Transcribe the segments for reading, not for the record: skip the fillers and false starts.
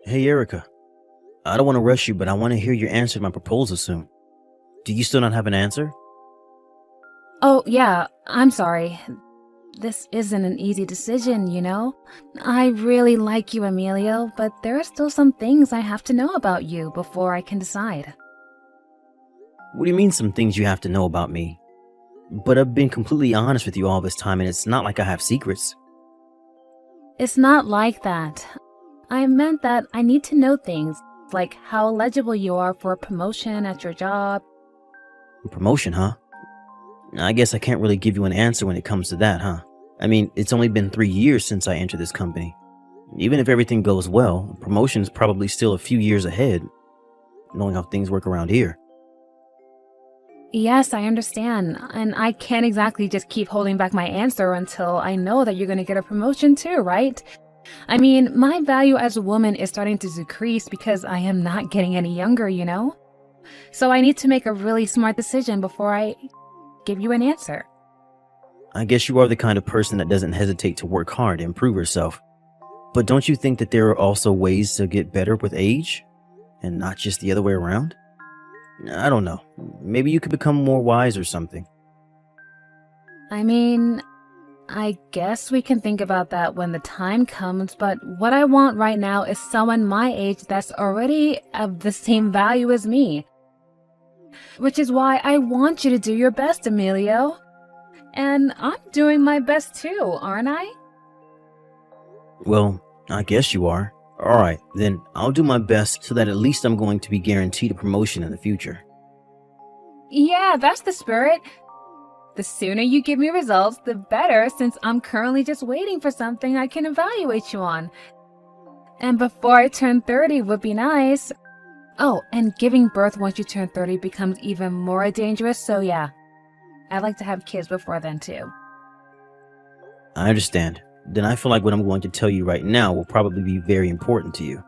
Hey, Erica. I don't want to rush you, but I want to hear your answer to my proposal soon. Do you still not have an answer? Oh, yeah, I'm sorry. This isn't an easy decision, you know? I really like you, Emilio, but there are still some things I have to know about you before I can decide. What do you mean some things you have to know about me? But I've been completely honest with you all this time, and it's not like I have secrets. It's not like that. I meant that I need to know things, like how eligible you are for a promotion at your job. Promotion, huh? I guess I can't really give you an answer when it comes to that, huh? I mean, it's only been 3 years since I entered this company. Even if everything goes well, promotion is probably still a few years ahead, knowing how things work around here. Yes, I understand, and I can't exactly just keep holding back my answer until I know that you're going to get a promotion too, right? I mean, my value as a woman is starting to decrease because I am not getting any younger, you know? So I need to make a really smart decision before I give you an answer. I guess you are the kind of person that doesn't hesitate to work hard to improve herself. But don't you think that there are also ways to get better with age? And not just the other way around? I don't know. Maybe you could become more wise or something. I mean, I guess we can think about that when the time comes, but what I want right now is someone my age that's already of the same value as me. Which is why I want you to do your best, Emilio. And I'm doing my best too, aren't I? Well, I guess you are. Alright, then I'll do my best so that at least I'm going to be guaranteed a promotion in the future. Yeah, that's the spirit. The sooner you give me results, the better, since I'm currently just waiting for something I can evaluate you on. And before I turn 30 would be nice. Oh, and giving birth once you turn 30 becomes even more dangerous, so yeah. I'd like to have kids before then too. I understand. Then I feel like what I'm going to tell you right now will probably be very important to you.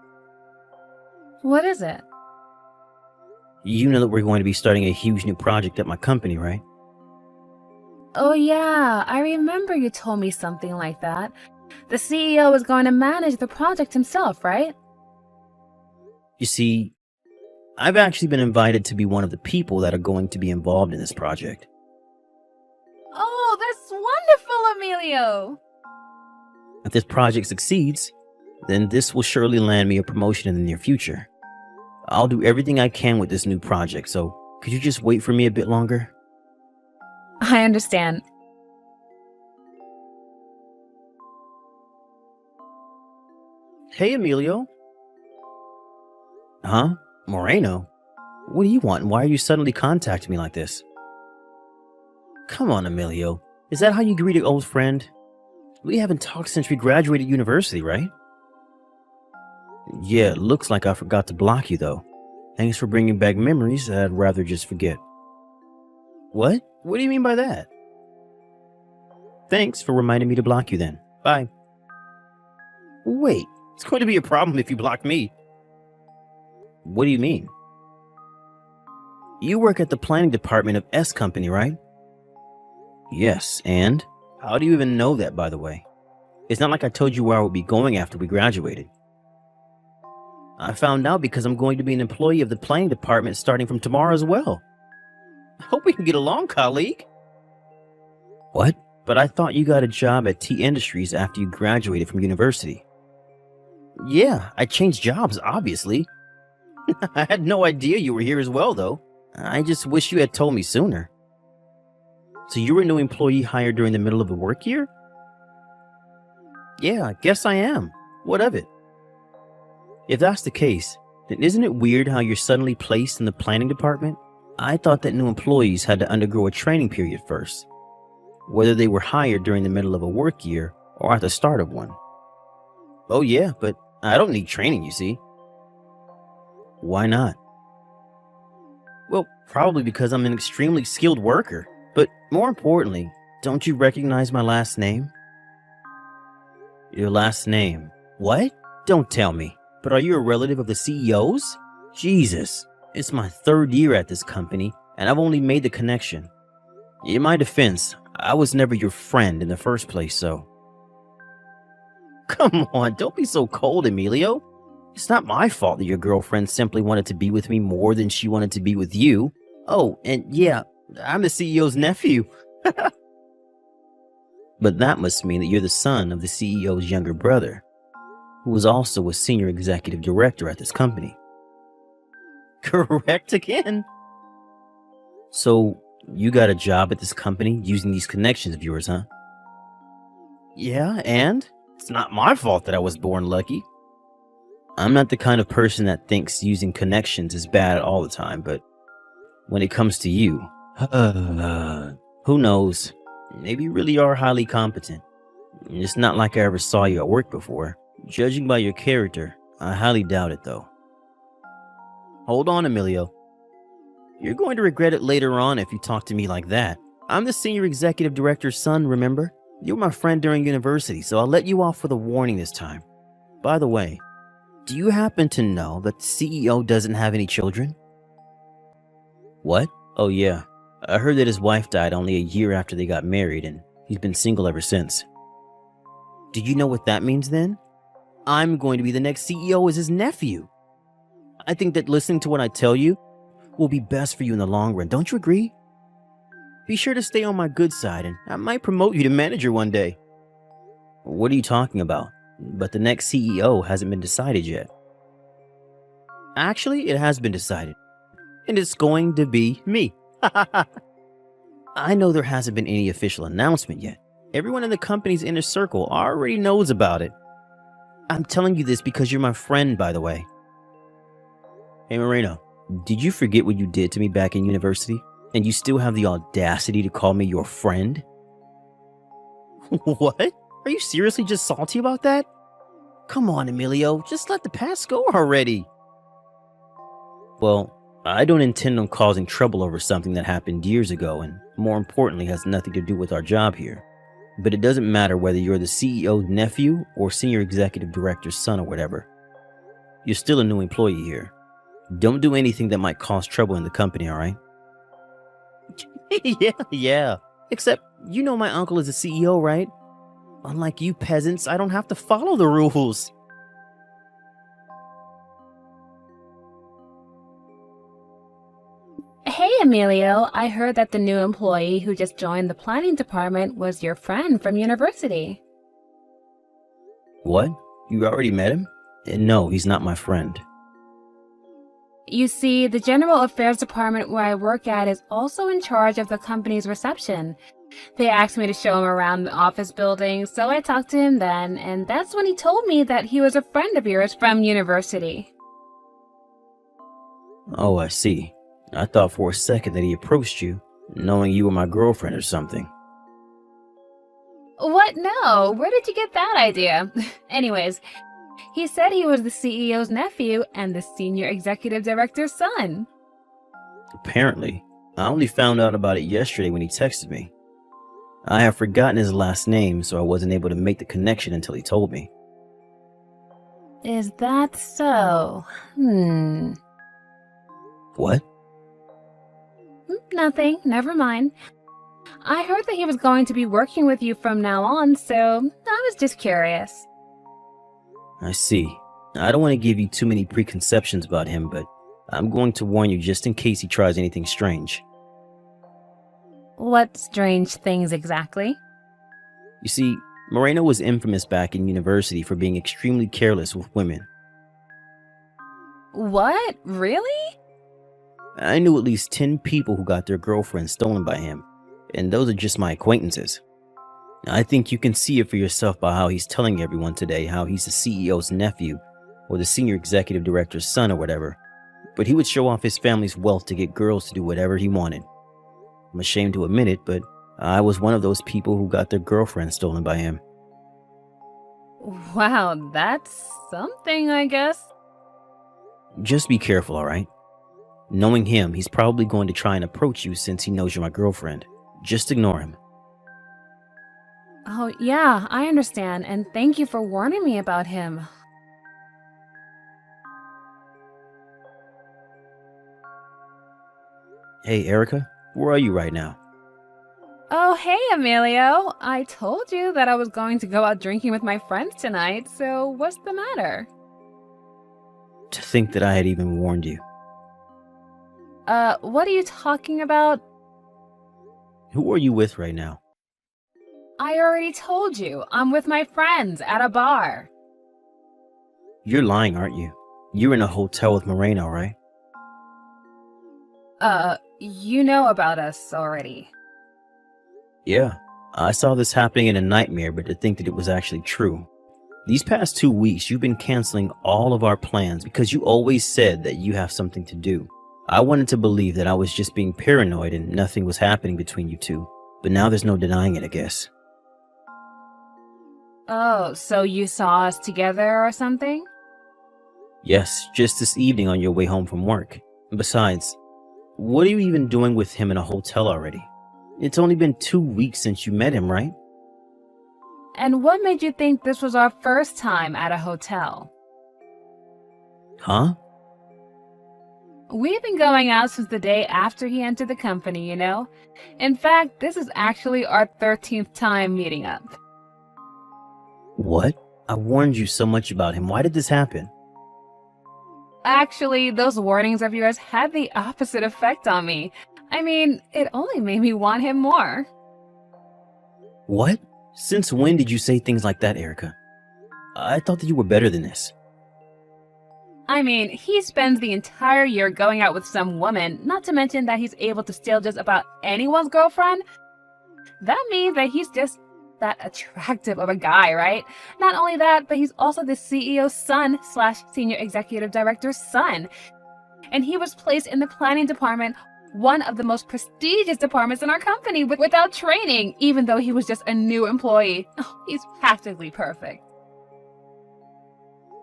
What is it? You know that we're going to be starting a huge new project at my company, right? Oh yeah, I remember you told me something like that. The CEO is going to manage the project himself, right? You see, I've actually been invited to be one of the people that are going to be involved in this project. Oh, that's wonderful, Emilio! If this project succeeds, then this will surely land me a promotion in the near future. I'll do everything I can with this new project, so could you just wait for me a bit longer? I understand. Hey, Emilio. Huh? Moreno? What do you want, and why are you suddenly contacting me like this? Come on, Emilio. Is that how you greet an old friend? We haven't talked since we graduated university, right? Yeah, it looks like I forgot to block you, though. Thanks for bringing back memories that I'd rather just forget. What? What do you mean by that? Thanks for reminding me to block you then. Bye. Wait, it's going to be a problem if you block me. What do you mean? You work at the planning department of S Company, right? Yes, and? How do you even know that, by the way? It's not like I told you where I would be going after we graduated. I found out because I'm going to be an employee of the planning department starting from tomorrow as well. I hope we can get along, colleague. What? But I thought you got a job at T Industries after you graduated from university. Yeah, I changed jobs, obviously. I had no idea you were here as well, though. I just wish you had told me sooner. So you were a new employee hired during the middle of the work year? Yeah, I guess I am. What of it? If that's the case, then isn't it weird how you're suddenly placed in the planning department? I thought that new employees had to undergo a training period first, whether they were hired during the middle of a work year or at the start of one. Oh yeah, but I don't need training, you see. Why not? Well, probably because I'm an extremely skilled worker. But more importantly, don't you recognize my last name? Your last name? What? Don't tell me. But are you a relative of the CEO's? Jesus, it's my 3rd year at this company, and I've only made the connection. In my defense, I was never your friend in the first place, so... Come on, don't be so cold, Emilio. It's not my fault that your girlfriend simply wanted to be with me more than she wanted to be with you. Oh, and yeah, I'm the CEO's nephew. But that must mean that you're the son of the CEO's younger brother, who was also a senior executive director at this company. Correct again? So, you got a job at this company using these connections of yours, huh? Yeah, and? It's not my fault that I was born lucky. I'm not the kind of person that thinks using connections is bad all the time, but when it comes to you, who knows? Maybe you really are highly competent. It's not like I ever saw you at work before. Judging by your character, I highly doubt it though. Hold on, Emilio. You're going to regret it later on if you talk to me like that. I'm the senior executive director's son, remember? You were my friend during university, so I'll let you off with a warning this time. By the way, do you happen to know that the CEO doesn't have any children? What? Oh yeah, I heard that his wife died only a year after they got married and he's been single ever since. Do you know what that means then? I'm going to be the next CEO as his nephew. I think that listening to what I tell you will be best for you in the long run, don't you agree? Be sure to stay on my good side and I might promote you to manager one day. What are you talking about? But the next CEO hasn't been decided yet. Actually, it has been decided. And it's going to be me. I know there hasn't been any official announcement yet. Everyone in the company's inner circle already knows about it. I'm telling you this because you're my friend, by the way. Hey Moreno, did you forget what you did to me back in university? And you still have the audacity to call me your friend? What? Are you seriously just salty about that? Come on, Emilio, just let the past go already. Well, I don't intend on causing trouble over something that happened years ago and, more importantly, has nothing to do with our job here. But it doesn't matter whether you're the CEO's nephew or senior executive director's son or whatever. You're still a new employee here. Don't do anything that might cause trouble in the company, alright? Yeah. Except, you know my uncle is a CEO, right? Unlike you peasants, I don't have to follow the rules. Hey, Emilio, I heard that the new employee who just joined the planning department was your friend from university. What? You already met him? No, he's not my friend. You see, the general affairs department where I work at is also in charge of the company's reception. They asked me to show him around the office building, so I talked to him then, and that's when he told me that he was a friend of yours from university. Oh, I see. I thought for a second that he approached you, knowing you were my girlfriend or something. What? No, where did you get that idea? Anyways, he said he was the CEO's nephew and the senior executive director's son. Apparently. I only found out about it yesterday when he texted me. I have forgotten his last name, so I wasn't able to make the connection until he told me. Is that so? What? Nothing, never mind. I heard that he was going to be working with you from now on, so I was just curious. I see. I don't want to give you too many preconceptions about him, but I'm going to warn you just in case he tries anything strange. What strange things exactly? You see, Moreno was infamous back in university for being extremely careless with women. What? Really? I knew at least 10 people who got their girlfriends stolen by him, and those are just my acquaintances. I think you can see it for yourself by how he's telling everyone today how he's the CEO's nephew or the senior executive director's son or whatever, but he would show off his family's wealth to get girls to do whatever he wanted. I'm ashamed to admit it, but I was one of those people who got their girlfriends stolen by him. Wow, that's something, I guess. Just be careful, alright? Knowing him, he's probably going to try and approach you since he knows you're my girlfriend. Just ignore him. Oh, yeah, I understand, and thank you for warning me about him. Hey, Erica, where are you right now? Oh, hey, Emilio. I told you that I was going to go out drinking with my friends tonight, so what's the matter? To think that I had even warned you. What are you talking about? Who are you with right now? I already told you. I'm with my friends at a bar. You're lying, aren't you? You're in a hotel with Moreno, right? You know about us already. Yeah. I saw this happening in a nightmare, but to think that it was actually true. These past 2 weeks, you've been canceling all of our plans because you always said that you have something to do. I wanted to believe that I was just being paranoid and nothing was happening between you two, but now there's no denying it, I guess. Oh, so you saw us together or something? Yes, just this evening on your way home from work. Besides, what are you even doing with him in a hotel already? It's only been 2 weeks since you met him, right? And what made you think this was our first time at a hotel? Huh? We've been going out since the day after he entered the company, you know? In fact, this is actually our 13th time meeting up. What? I warned you so much about him. Why did this happen? Actually, those warnings of yours had the opposite effect on me. I mean, it only made me want him more. What? Since when did you say things like that, Erica? I thought that you were better than this. I mean, he spends the entire year going out with some woman, not to mention that he's able to steal just about anyone's girlfriend. That means that he's just that attractive of a guy, right? Not only that, but he's also the CEO's son / senior executive director's son. And he was placed in the planning department, one of the most prestigious departments in our company, without training, even though he was just a new employee. Oh, he's practically perfect.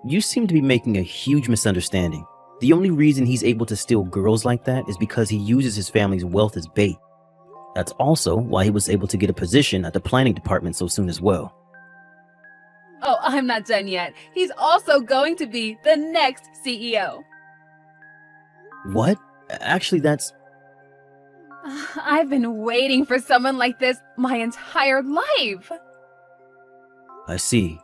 You seem to be making a huge misunderstanding. The only reason he's able to steal girls like that is because he uses his family's wealth as bait. That's also why he was able to get a position at the planning department so soon as well. Oh, I'm not done yet. He's also going to be the next CEO. What? Actually, that's... I've been waiting for someone like this my entire life. I see.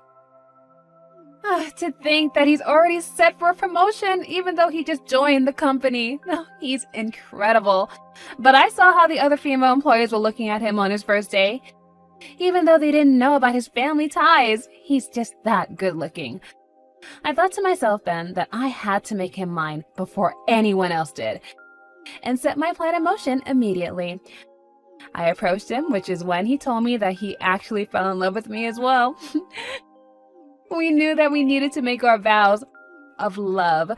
To think that he's already set for a promotion, even though he just joined the company. He's incredible. But I saw how the other female employees were looking at him on his first day. Even though they didn't know about his family ties, he's just that good looking. I thought to myself then that I had to make him mine before anyone else did, and set my plan in motion immediately. I approached him, which is when he told me that he actually fell in love with me as well. We knew that we needed to make our vows of love,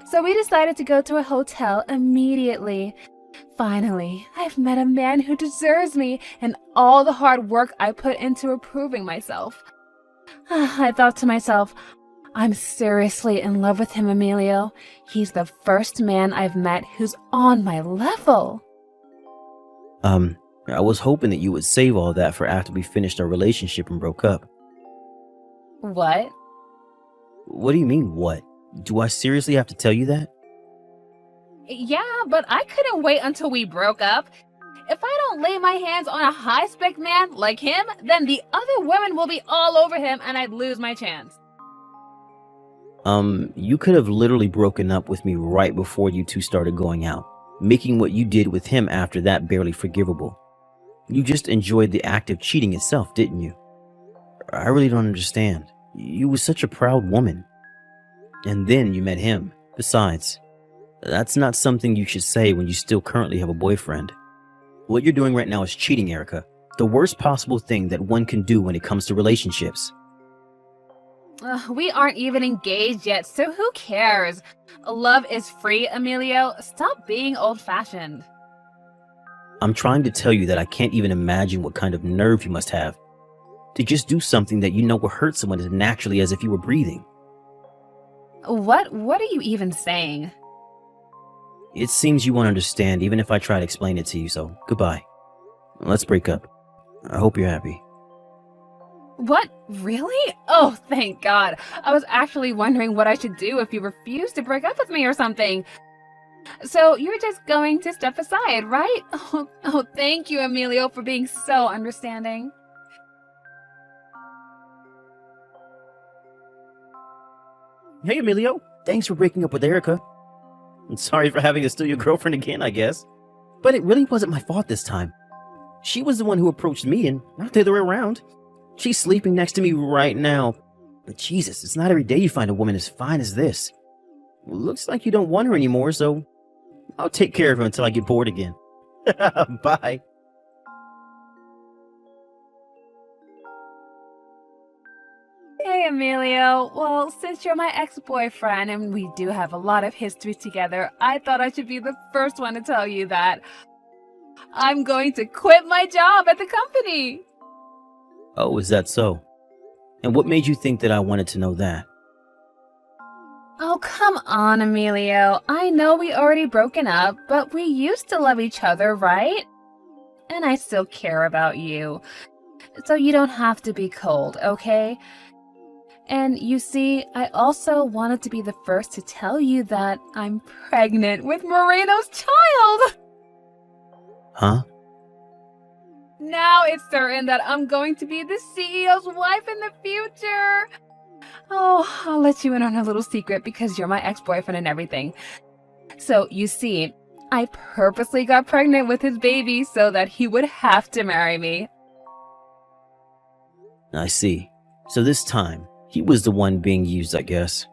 so we decided to go to a hotel immediately. Finally, I've met a man who deserves me and all the hard work I put into improving myself. I thought to myself, I'm seriously in love with him, Emilio. He's the first man I've met who's on my level. I was hoping that you would save all that for after we finished our relationship and broke up. What? What do you mean, what? Do I seriously have to tell you that? Yeah, but I couldn't wait until we broke up. If I don't lay my hands on a high-spec man like him, then the other women will be all over him and I'd lose my chance. You could have literally broken up with me right before you two started going out, making what you did with him after that barely forgivable. You just enjoyed the act of cheating itself, didn't you? I really don't understand. You were such a proud woman. And then you met him. Besides, that's not something you should say when you still currently have a boyfriend. What you're doing right now is cheating, Erica. The worst possible thing that one can do when it comes to relationships. We aren't even engaged yet, so who cares? Love is free, Emilio. Stop being old-fashioned. I'm trying to tell you that I can't even imagine what kind of nerve you must have to just do something that you know will hurt someone as naturally as if you were breathing. What are you even saying? It seems you won't understand even if I try to explain it to you, so goodbye. Let's break up. I hope you're happy. What? Really? Oh, thank God. I was actually wondering what I should do if you refused to break up with me or something. So you're just going to step aside, right? Oh, thank you, Emilio, for being so understanding. Hey, Emilio. thanks for breaking up with Erica. I'm sorry for having to steal your girlfriend again, I guess. But it really wasn't my fault this time. She was the one who approached me and not the other way around. She's sleeping next to me right now. But Jesus, it's not every day you find a woman as fine as this. Looks like you don't want her anymore, so I'll take care of her until I get bored again. Bye. Hey, Emilio. Well, since you're my ex-boyfriend and we do have a lot of history together, I thought I should be the first one to tell you that I'm going to quit my job at the company. Oh, is that so? And what made you think that I wanted to know that? Oh, come on, Emilio. I know we already broken up, but we used to love each other, right? And I still care about you. So you don't have to be cold, okay? And you see, I also wanted to be the first to tell you that I'm pregnant with Moreno's child! Huh? Now it's certain that I'm going to be the CEO's wife in the future. Oh, I'll let you in on a little secret because you're my ex-boyfriend and everything. So, you see, I purposely got pregnant with his baby so that he would have to marry me. I see. So this time, he was the one being used, I guess.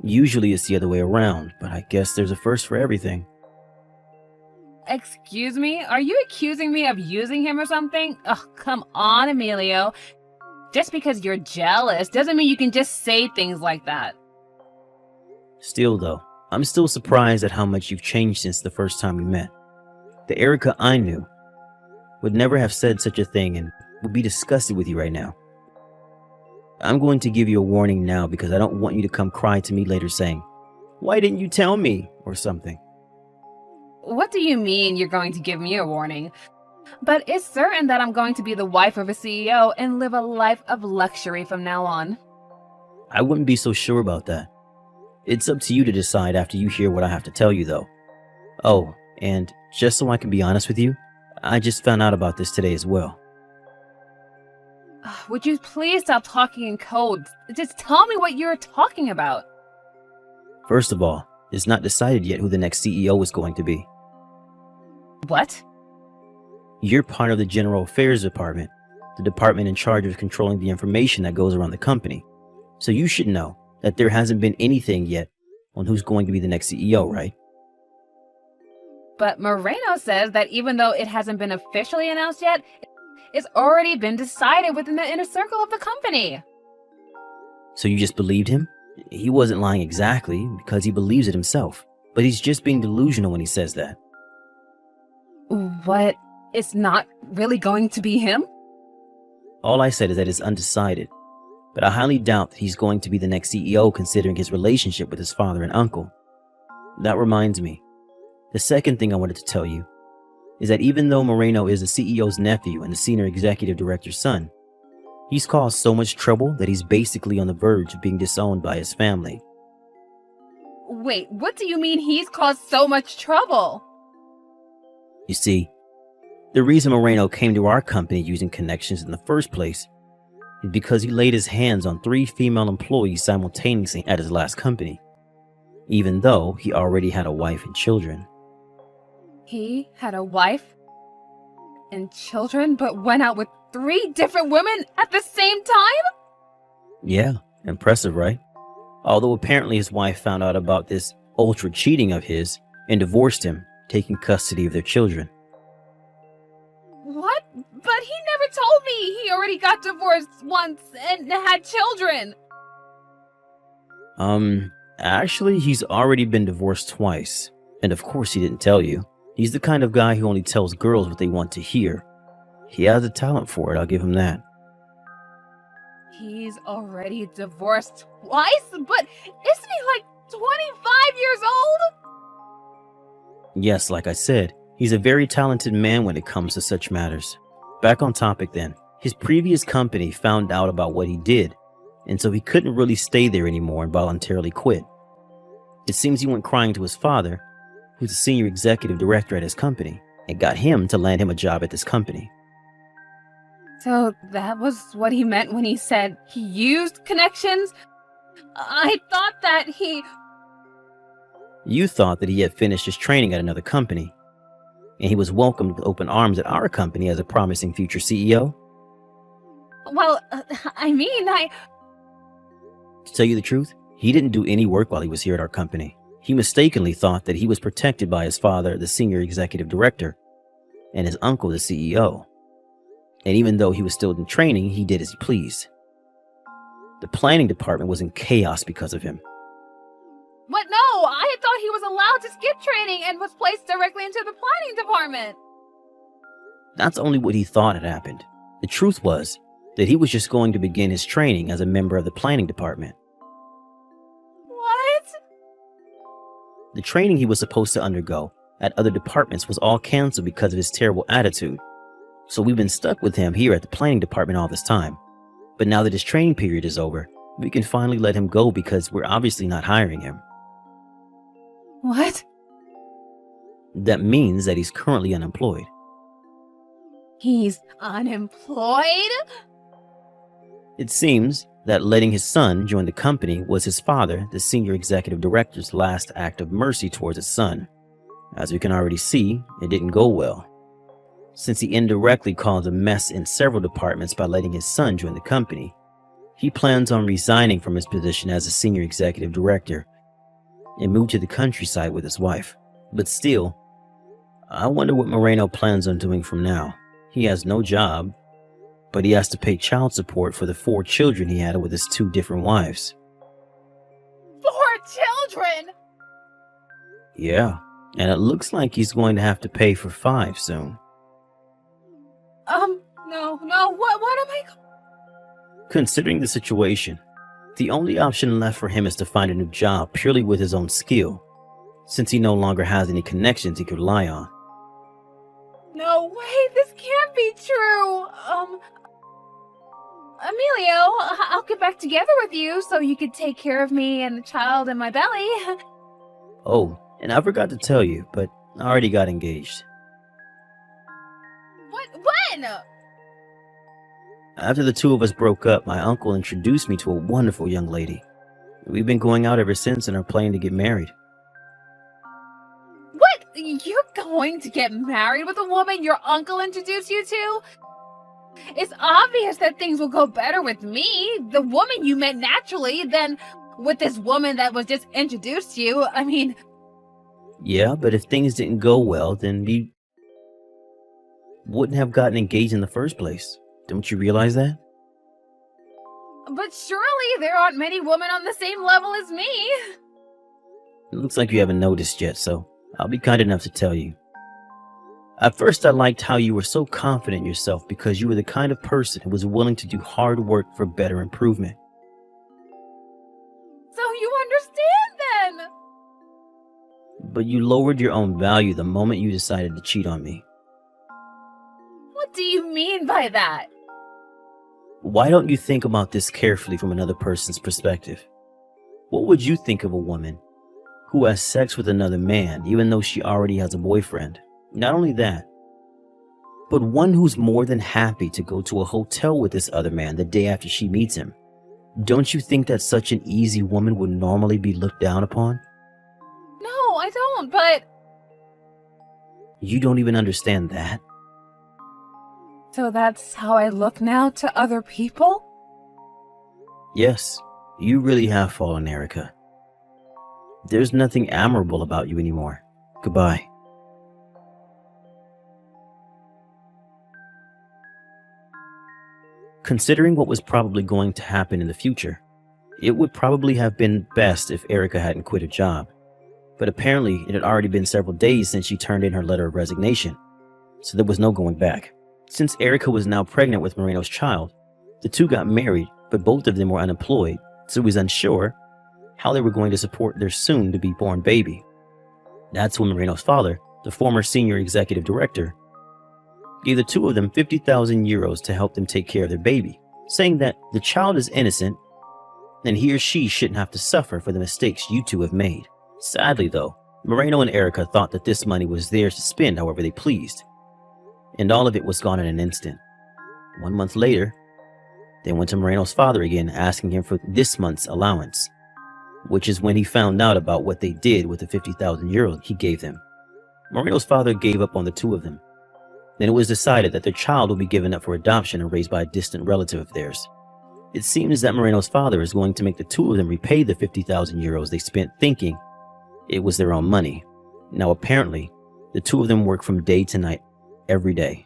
Usually it's the other way around, but I guess there's a first for everything. Excuse me? Are you accusing me of using him or something? Oh, come on, Emilio. Just because you're jealous doesn't mean you can just say things like that. Still, though, I'm still surprised at how much you've changed since the first time we met. The Erica I knew would never have said such a thing and would be disgusted with you right now. I'm going to give you a warning now because I don't want you to come cry to me later saying, "Why didn't you tell me?" or something. What do you mean you're going to give me a warning? But it's certain that I'm going to be the wife of a CEO and live a life of luxury from now on. I wouldn't be so sure about that. It's up to you to decide after you hear what I have to tell you, though. Oh, and just so I can be honest with you, I just found out about this today as well. Would you please stop talking in code? Just tell me what you're talking about. First of all, it's not decided yet who the next CEO is going to be. What? You're part of the General Affairs Department, the department in charge of controlling the information that goes around the company. So you should know that there hasn't been anything yet on who's going to be the next CEO, right? But Moreno says that even though it hasn't been officially announced yet, it's already been decided within the inner circle of the company. So you just believed him? He wasn't lying exactly because he believes it himself, but he's just being delusional when he says that. What? It's not really going to be him? All I said is that it's undecided, but I highly doubt that he's going to be the next CEO considering his relationship with his father and uncle. That reminds me, the second thing I wanted to tell you is that even though Moreno is the CEO's nephew and the senior executive director's son, he's caused so much trouble that he's basically on the verge of being disowned by his family. Wait, what do you mean he's caused so much trouble? You see, the reason Moreno came to our company using connections in the first place is because he laid his hands on 3 female employees simultaneously at his last company, even though he already had a wife and children. He had a wife and children, but went out with 3 different women at the same time? Yeah, impressive, right? Although apparently his wife found out about this ultra cheating of his and divorced him, taking custody of their children. What? But he never told me he already got divorced once and had children. Actually, he's already been divorced twice. And of course he didn't tell you. He's the kind of guy who only tells girls what they want to hear. He has a talent for it, I'll give him that. He's already divorced twice? But isn't he like 25 years old? Yes, like I said, he's a very talented man when it comes to such matters. Back on topic then, his previous company found out about what he did, and so he couldn't really stay there anymore and voluntarily quit. It seems he went crying to his father, who's the senior executive director at his company, and got him to land him a job at this company. So that was what he meant when he said he used connections? I thought that he... You thought that he had finished his training at another company, and he was welcomed with open arms at our company as a promising future CEO. Well, I mean, To tell you the truth, he didn't do any work while he was here at our company. He mistakenly thought that he was protected by his father, the senior executive director, and his uncle, the CEO. And even though he was still in training, he did as he pleased. The planning department was in chaos because of him. What? No, I had thought he was allowed to skip training and was placed directly into the planning department. That's only what he thought had happened. The truth was that he was just going to begin his training as a member of the planning department. What? The training he was supposed to undergo at other departments was all canceled because of his terrible attitude. So we've been stuck with him here at the planning department all this time. But now that his training period is over, we can finally let him go because we're obviously not hiring him. What? That means that he's currently unemployed. He's unemployed? It seems that letting his son join the company was his father, the senior executive director's last act of mercy towards his son. As we can already see, it didn't go well, since he indirectly caused a mess in several departments by letting his son join the company. He plans on resigning from his position as a senior executive director and move to the countryside with his wife. But still, I wonder what Moreno plans on doing from now. He has no job, but he has to pay child support for the 4 children he had with his 2 different wives. 4 children? Yeah, and it looks like he's going to have to pay for 5 soon. No, what am I... Considering the situation, the only option left for him is to find a new job purely with his own skill, since he no longer has any connections he could rely on. No way, this can't be true. Emilio, I'll get back together with you so you could take care of me and the child in my belly. Oh, and I forgot to tell you, but I already got engaged. What? When? After the 2 of us broke up, my uncle introduced me to a wonderful young lady. We've been going out ever since and are planning to get married. What? You're going to get married with a woman your uncle introduced you to? It's obvious that things will go better with me, the woman you met naturally, than with this woman that was just introduced to you. I mean... Yeah, but if things didn't go well, then we wouldn't have gotten engaged in the first place. Don't you realize that? But surely there aren't many women on the same level as me. It looks like you haven't noticed yet, so I'll be kind enough to tell you. At first, I liked how you were so confident in yourself because you were the kind of person who was willing to do hard work for better improvement. So you understand then? But you lowered your own value the moment you decided to cheat on me. What do you mean by that? Why don't you think about this carefully from another person's perspective? What would you think of a woman who has sex with another man even though she already has a boyfriend? Not only that, but one who's more than happy to go to a hotel with this other man the day after she meets him. Don't you think that such an easy woman would normally be looked down upon? No, I don't, but... You don't even understand that? So that's how I look now to other people? Yes, you really have fallen, Erica. There's nothing admirable about you anymore. Goodbye. Considering what was probably going to happen in the future, it would probably have been best if Erica hadn't quit her job. But apparently, it had already been several days since she turned in her letter of resignation, so there was no going back. Since Erica was now pregnant with Moreno's child, the 2 got married, but both of them were unemployed, so he was unsure how they were going to support their soon-to-be-born baby. That's when Moreno's father, the former senior executive director, gave the 2 of them 50,000 euros to help them take care of their baby, saying that the child is innocent and he or she shouldn't have to suffer for the mistakes you 2 have made. Sadly, though, Moreno and Erica thought that this money was theirs to spend however they pleased, and all of it was gone in an instant. 1 month later, they went to Moreno's father again, asking him for this month's allowance. which is when he found out about what they did with the 50,000 euros he gave them. Moreno's father gave up on the two of them. Then it was decided that their child would be given up for adoption and raised by a distant relative of theirs. It seems that Moreno's father is going to make the two of them repay the 50,000 euros they spent thinking it was their own money. Now apparently, the two of them work from day to night, every day,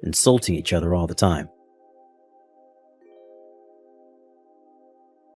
insulting each other all the time.